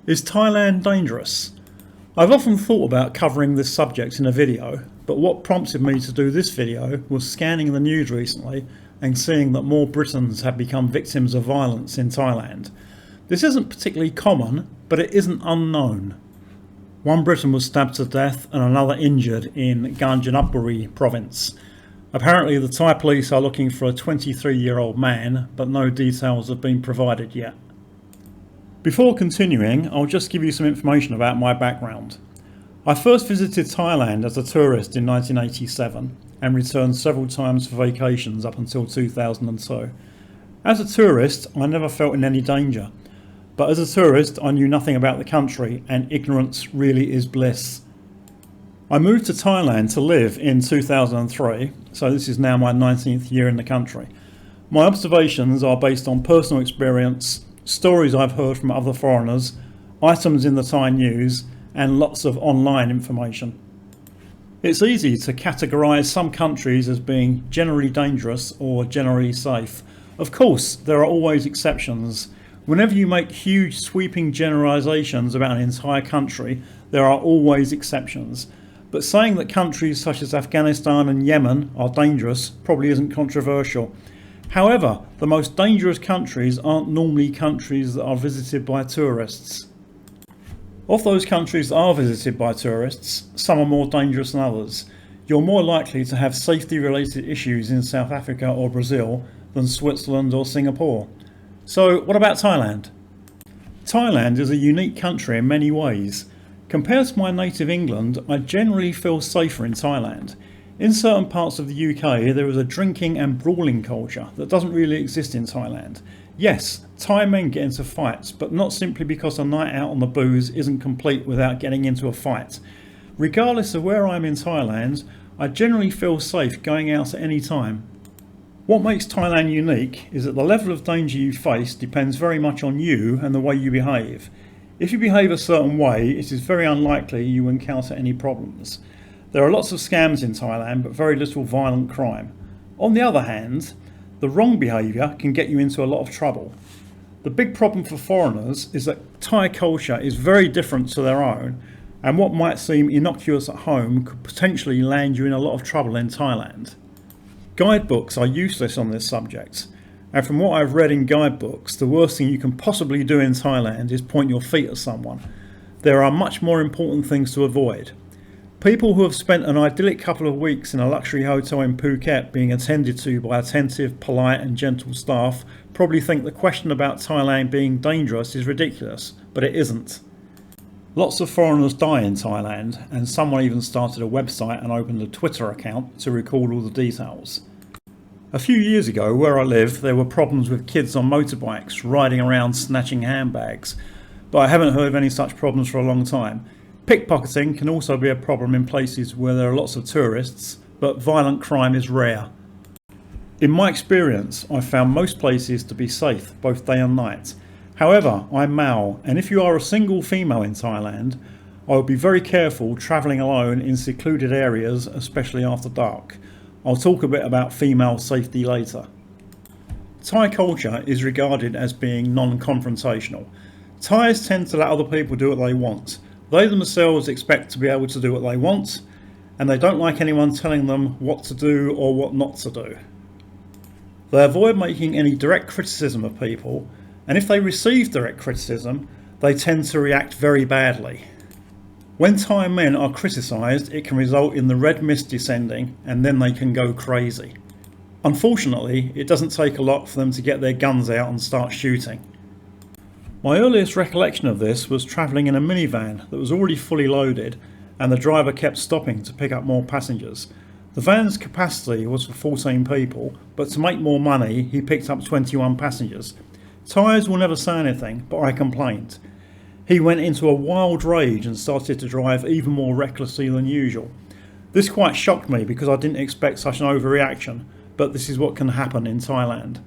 Is Thailand dangerous? I've often thought about covering this subject in a video, but what prompted me to do this video was scanning the news recently and seeing that more Britons have become victims of violence in Thailand. This isn't particularly common, but it isn't unknown. One Briton was stabbed to death and another injured in Kanchanaburi province. Apparently the Thai police are looking for a 23-year-old man, but no details have been provided yet. Before continuing, I'll just give you some information about my background. I first visited Thailand as a tourist in 1987 and returned several times for vacations up until 2002. As a tourist, I never felt in any danger, but as a tourist I knew nothing about the country, and ignorance really is bliss. I moved to Thailand to live in 2003, so this is now my 19th year in the country. My observations are based on personal experience, stories I've heard from other foreigners, items in the Thai news, and lots of online information. It's easy to categorise some countries as being generally dangerous or generally safe. Of course, there are always exceptions. Whenever you make huge sweeping generalisations about an entire country, there are always exceptions. But saying that countries such as Afghanistan and Yemen are dangerous probably isn't controversial. However, the most dangerous countries aren't normally countries that are visited by tourists. Of those countries that are visited by tourists, some are more dangerous than others. You're more likely to have safety-related issues in South Africa or Brazil than Switzerland or Singapore. So what about Thailand? Thailand is a unique country in many ways. Compared to my native England, I generally feel safer in Thailand. In certain parts of the UK, there is a drinking and brawling culture that doesn't really exist in Thailand. Yes, Thai men get into fights, but not simply because a night out on the booze isn't complete without getting into a fight. Regardless of where I am in Thailand, I generally feel safe going out at any time. What makes Thailand unique is that the level of danger you face depends very much on you and the way you behave. If you behave a certain way, it is very unlikely you will encounter any problems. There are lots of scams in Thailand, but very little violent crime. On the other hand, the wrong behaviour can get you into a lot of trouble. The big problem for foreigners is that Thai culture is very different to their own, and what might seem innocuous at home could potentially land you in a lot of trouble in Thailand. Guidebooks are useless on this subject, and from what I've read in guidebooks, the worst thing you can possibly do in Thailand is point your feet at someone. There are much more important things to avoid. People who have spent an idyllic couple of weeks in a luxury hotel in Phuket being attended to by attentive, polite and gentle staff probably think the question about Thailand being dangerous is ridiculous, but it isn't. Lots of foreigners die in Thailand, and someone even started a website and opened a Twitter account to record all the details. A few years ago, where I live, there were problems with kids on motorbikes riding around snatching handbags, but I haven't heard of any such problems for a long time. Pickpocketing can also be a problem in places where there are lots of tourists, but violent crime is rare. In my experience, I've found most places to be safe, both day and night. However, I'm Mao, and if you are a single female in Thailand, I would be very careful travelling alone in secluded areas, especially after dark. I'll talk a bit about female safety later. Thai culture is regarded as being non-confrontational. Thais tend to let other people do what they want. They themselves expect to be able to do what they want, and they don't like anyone telling them what to do or what not to do. They avoid making any direct criticism of people, and if they receive direct criticism, they tend to react very badly. When Thai men are criticised, it can result in the red mist descending, and then they can go crazy. Unfortunately, it doesn't take a lot for them to get their guns out and start shooting. My earliest recollection of this was travelling in a minivan that was already fully loaded, and the driver kept stopping to pick up more passengers. The van's capacity was for 14 people, but to make more money he picked up 21 passengers. Thais will never say anything, but I complained. He went into a wild rage and started to drive even more recklessly than usual. This quite shocked me because I didn't expect such an overreaction, but this is what can happen in Thailand.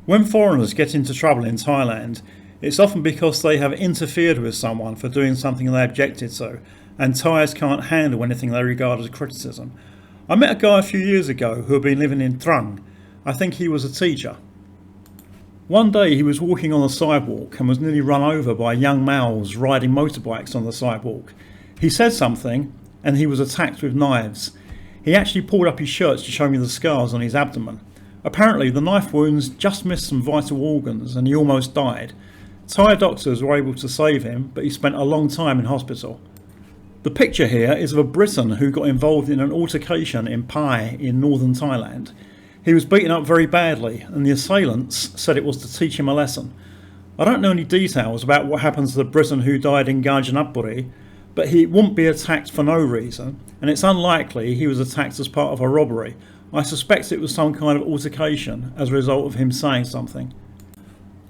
When foreigners get into trouble in Thailand, it's often because they have interfered with someone for doing something they objected to, and Thais can't handle anything they regard as criticism. I met a guy a few years ago who had been living in Trang. I think he was a teacher. One day he was walking on the sidewalk and was nearly run over by young males riding motorbikes on the sidewalk. He said something and he was attacked with knives. He actually pulled up his shirts to show me the scars on his abdomen. Apparently the knife wounds just missed some vital organs and he almost died. Thai doctors were able to save him, but he spent a long time in hospital. The picture here is of a Briton who got involved in an altercation in Pai in northern Thailand. He was beaten up very badly and the assailants said it was to teach him a lesson. I don't know any details about what happens to the Briton who died in Kanchanaburi, but he wouldn't be attacked for no reason, and it's unlikely he was attacked as part of a robbery. I suspect it was some kind of altercation as a result of him saying something.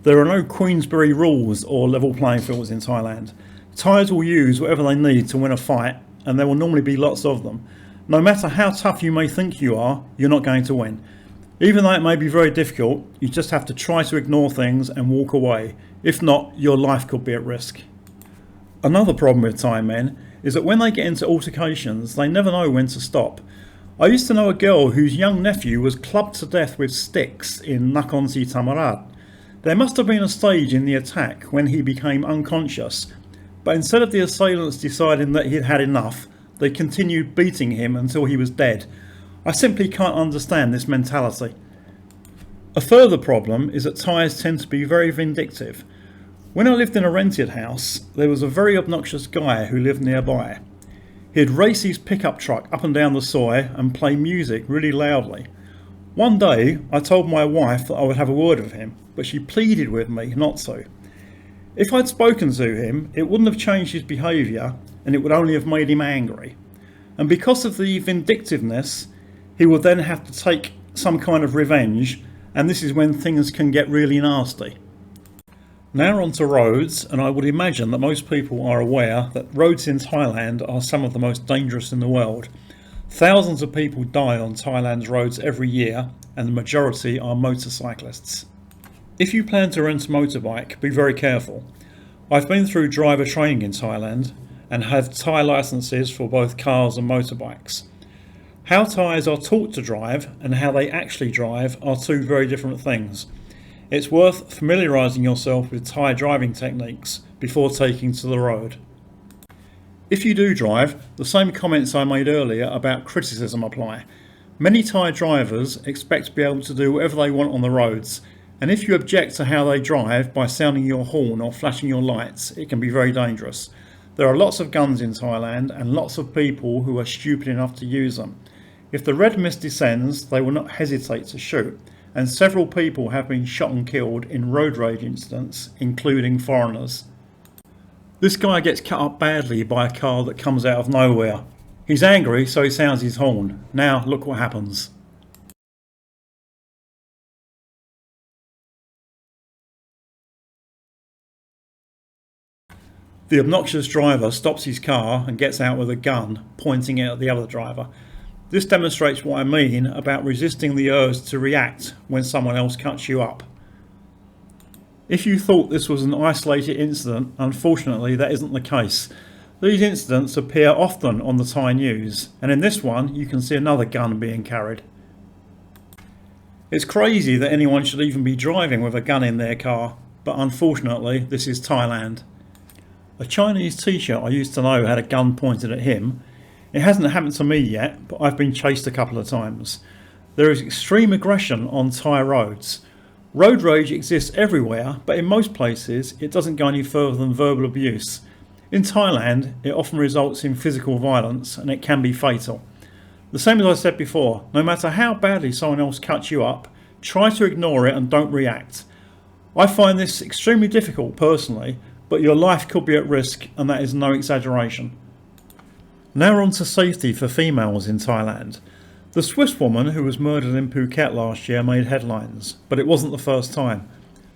There are no Queensberry rules or level playing fields in Thailand. Thais will use whatever they need to win a fight, and there will normally be lots of them. No matter how tough you may think you are, you're not going to win. Even though it may be very difficult, you just have to try to ignore things and walk away. If not, your life could be at risk. Another problem with Thai men is that when they get into altercations, they never know when to stop. I used to know a girl whose young nephew was clubbed to death with sticks in Nakhon Si Thammarat. There must have been a stage in the attack when he became unconscious, but instead of the assailants deciding that he'd had enough, they continued beating him until he was dead. I simply can't understand this mentality. A further problem is that Thais tend to be very vindictive. When I lived in a rented house, there was a very obnoxious guy who lived nearby. He'd race his pickup truck up and down the soy and play music really loudly. One day I told my wife that I would have a word with him, but she pleaded with me not to. If I'd spoken to him, it wouldn't have changed his behaviour and it would only have made him angry. And because of the vindictiveness, he will then have to take some kind of revenge, and this is when things can get really nasty. Now on to roads, and I would imagine that most people are aware that roads in Thailand are some of the most dangerous in the world. Thousands of people die on Thailand's roads every year, and the majority are motorcyclists. If you plan to rent a motorbike, be very careful. I've been through driver training in Thailand and have Thai licenses for both cars and motorbikes. How Thais are taught to drive and how they actually drive are two very different things. It's worth familiarising yourself with Thai driving techniques before taking to the road. If you do drive, the same comments I made earlier about criticism apply. Many Thai drivers expect to be able to do whatever they want on the roads, and if you object to how they drive by sounding your horn or flashing your lights, it can be very dangerous. There are lots of guns in Thailand and lots of people who are stupid enough to use them. If the red mist descends, they will not hesitate to shoot, and several people have been shot and killed in road rage incidents, including foreigners. This guy gets cut up badly by a car that comes out of nowhere. He's angry, so he sounds his horn. Now look what happens. The obnoxious driver stops his car and gets out with a gun, pointing it at the other driver. This demonstrates what I mean about resisting the urge to react when someone else cuts you up. If you thought this was an isolated incident, unfortunately that isn't the case. These incidents appear often on the Thai news, and in this one you can see another gun being carried. It's crazy that anyone should even be driving with a gun in their car, but unfortunately this is Thailand. A Chinese teacher I used to know had a gun pointed at him. It hasn't happened to me yet, but I've been chased a couple of times. There is extreme aggression on Thai roads. Road rage exists everywhere, but in most places it doesn't go any further than verbal abuse. In Thailand, it often results in physical violence and it can be fatal. The same as I said before, no matter how badly someone else cuts you up, try to ignore it and don't react. I find this extremely difficult personally, but your life could be at risk, and that is no exaggeration. Now on to safety for females in Thailand. The Swiss woman who was murdered in Phuket last year made headlines, but it wasn't the first time.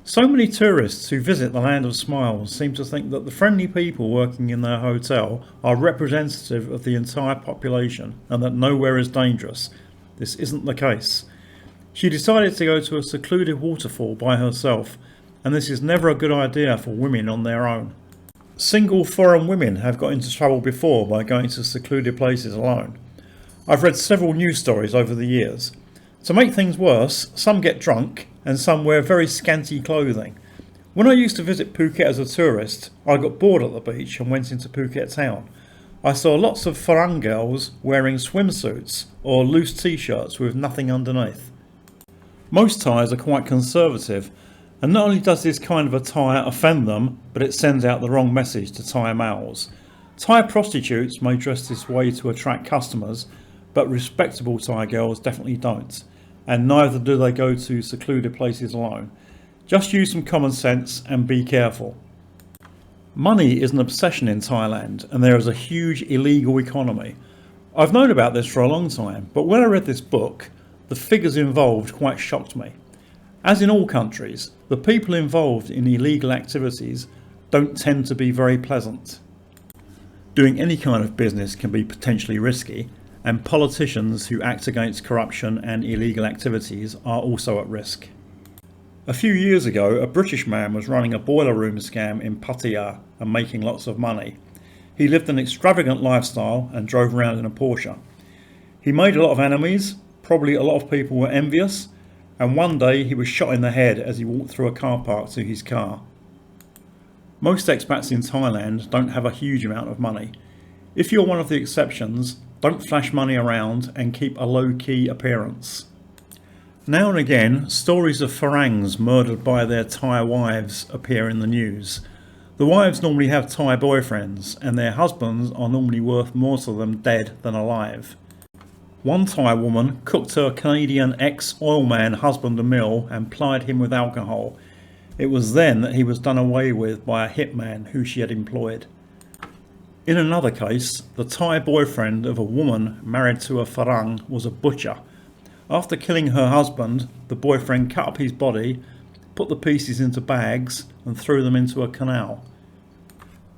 So many tourists who visit the Land of Smiles seem to think that the friendly people working in their hotel are representative of the entire population and that nowhere is dangerous. This isn't the case. She decided to go to a secluded waterfall by herself, and this is never a good idea for women on their own. Single foreign women have got into trouble before by going to secluded places alone. I've read several news stories over the years. To make things worse, some get drunk and some wear very scanty clothing. When I used to visit Phuket as a tourist, I got bored at the beach and went into Phuket town. I saw lots of Farang girls wearing swimsuits or loose t-shirts with nothing underneath. Most Thais are quite conservative, and not only does this kind of attire offend them, but it sends out the wrong message to Thai males. Thai prostitutes may dress this way to attract customers, but respectable Thai girls definitely don't, and neither do they go to secluded places alone. Just use some common sense and be careful. Money is an obsession in Thailand, and there is a huge illegal economy. I've known about this for a long time, but when I read this book, the figures involved quite shocked me. As in all countries, the people involved in illegal activities don't tend to be very pleasant. Doing any kind of business can be potentially risky, and politicians who act against corruption and illegal activities are also at risk. A few years ago, a British man was running a boiler room scam in Pattaya and making lots of money. He lived an extravagant lifestyle and drove around in a Porsche. He made a lot of enemies, probably a lot of people were envious, and one day he was shot in the head as he walked through a car park to his car. Most expats in Thailand don't have a huge amount of money. If you're one of the exceptions, don't flash money around and keep a low-key appearance. Now and again, stories of Farangs murdered by their Thai wives appear in the news. The wives normally have Thai boyfriends, and their husbands are normally worth more to them dead than alive. One Thai woman cooked her Canadian ex-oilman husband a meal and plied him with alcohol. It was then that he was done away with by a hitman who she had employed. In another case, the Thai boyfriend of a woman married to a Farang was a butcher. After killing her husband, the boyfriend cut up his body, put the pieces into bags and threw them into a canal.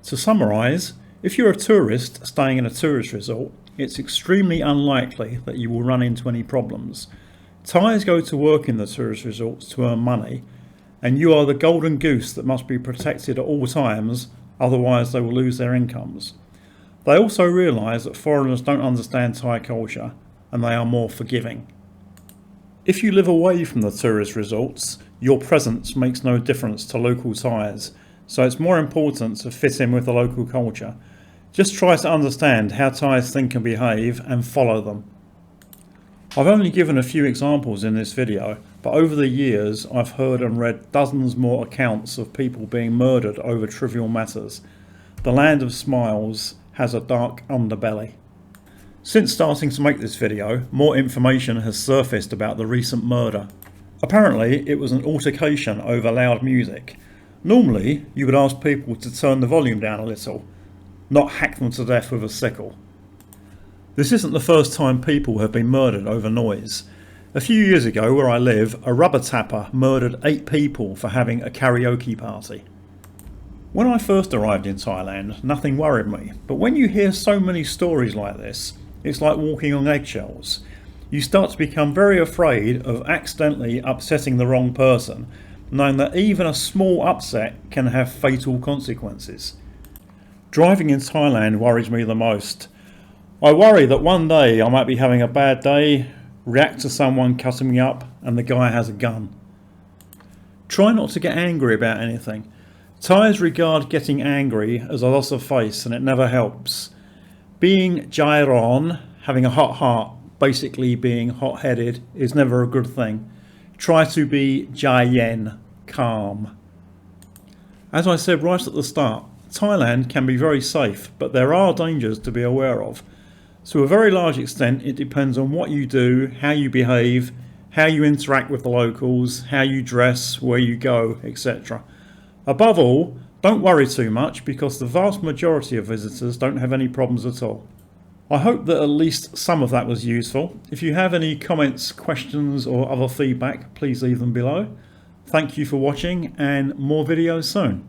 To summarise, if you're a tourist staying in a tourist resort, it's extremely unlikely that you will run into any problems. Thais go to work in the tourist resorts to earn money, and you are the golden goose that must be protected at all times, otherwise they will lose their incomes. They also realise that foreigners don't understand Thai culture, and they are more forgiving. If you live away from the tourist resorts, your presence makes no difference to local Thais, so it's more important to fit in with the local culture. Just try to understand how Thais think and behave and follow them. I've only given a few examples in this video, but over the years I've heard and read dozens more accounts of people being murdered over trivial matters. The land of smiles has a dark underbelly. Since starting to make this video, more information has surfaced about the recent murder. Apparently it was an altercation over loud music. Normally you would ask people to turn the volume down a little, not hack them to death with a sickle. This isn't the first time people have been murdered over noise. A few years ago where I live, a rubber tapper murdered 8 people for having a karaoke party. When I first arrived in Thailand, nothing worried me, but when you hear so many stories like this, it's like walking on eggshells. You start to become very afraid of accidentally upsetting the wrong person, knowing that even a small upset can have fatal consequences. Driving in Thailand worries me the most. I worry that one day I might be having a bad day, react to someone cutting me up, and the guy has a gun. Try not to get angry about anything. Thais regard getting angry as a loss of face, and it never helps. Being jairon, having a hot heart, basically being hot-headed, is never a good thing. Try to be jayen, calm. As I said right at the start, Thailand can be very safe, but there are dangers to be aware of. To a very large extent, it depends on what you do, how you behave, how you interact with the locals, how you dress, where you go, etc. Above all, don't worry too much because the vast majority of visitors don't have any problems at all. I hope that at least some of that was useful. If you have any comments, questions or other feedback, please leave them below. Thank you for watching and more videos soon.